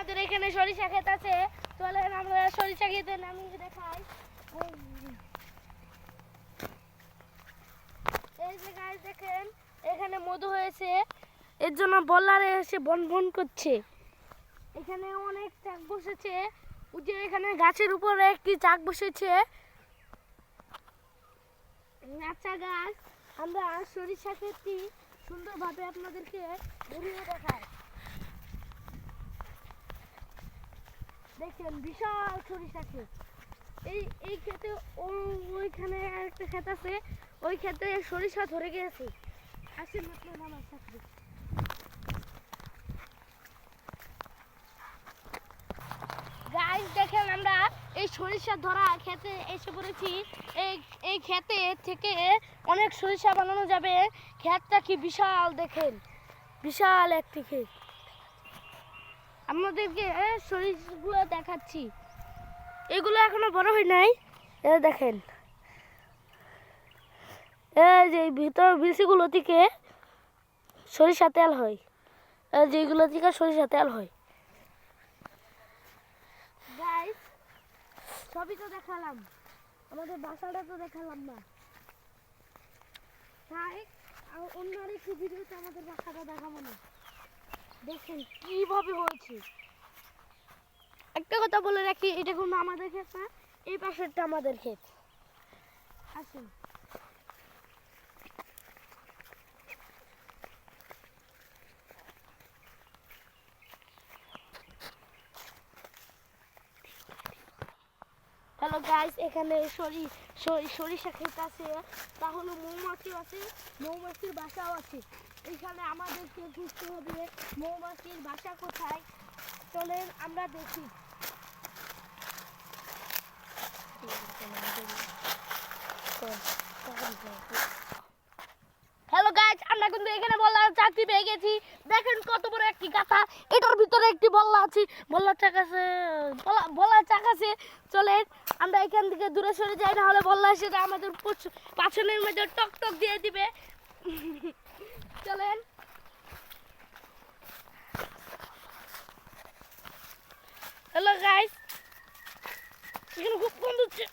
আমাদের এখানে সরিষা ক্ষেত আছে, চলেন আমরা সরিষা ক্ষেতে নামিয়ে দেখাই। এই যে গাইস দেখেন এখানে মধু হয়েছে, এর জন্য বল্লারে এসে বন বন করছে। এখানে অনেক চাক বসেছে, ওই যে এখানে গাছের উপরে একটি চাক বসেছে। আচ্ছা গাছ, আমরা সরিষা ক্ষেতটি সুন্দরভাবে আপনাদেরকে ঘুরিয়ে দেখাই। দেখেন বিশাল সরিষা ক্ষেত। এই ক্ষেতে ওইখানে একটা ক্ষেত আছে, ওই ক্ষেতে সরিষা ধরে গেছে। আসেন আপনারা আমার সাথে। গাইস দেখেন আমরা এই সরিষা ধরা ক্ষেতে এসে পড়েছি। এই ক্ষেতে থেকে অনেক সরিষা বানানো যাবে। ক্ষেতটা কি বিশাল, দেখেন বিশাল একটি ক্ষেত। আপনাদেরকে সরিষাগুলো দেখাচ্ছি, এগুলো এখনো বড় হয় নাই। দেখেন এই যে ভিতর বিচিগুলো থেকে সরিষা তেল হয়, যেগুলো থেকে সরিষা তেল হয়। গাইস সবই তো দেখালাম, আমাদের বাসাটা তো দেখালাম না, তাই অন্য আরেকটি ভিডিওতে আমাদের বাসাটা দেখাবো না। দেখেন কিভাবে হয়েছে। একটা কথা বলে রাখি, এটা কোনো আমাদের ক্ষেত না, এই পাশেরটা আমাদের ক্ষেত। আসুন। হ্যালো গাইস, এখানে সরিষা ক্ষেত আছে, তাহলে মৌমাছি আছে, মৌমাছির বাসাও আছে। এখানে আমাদেরকে খুঁজতে হবে মৌমাছির বাসা কোথায়। চলেন আমরা দেখি। হ্যালো গাইস, আমরা কিন্তু এখানে বল্লার চাকরি পেয়ে গেছি। দেখেন কত বড় একটি গাথা, এটার ভিতরে একটি বল্লা আছে, বল্লার চাক আছে, বল্লার চাক আছে। চলেন আমরা এখান থেকে দূরে সরে যাই, না হলে বল্লা সেটা আমাদের পাছনের মধ্যে টক টক দিয়ে দিবে। চলেন। হ্যালো গাইস, এখানে খুব কম হচ্ছে।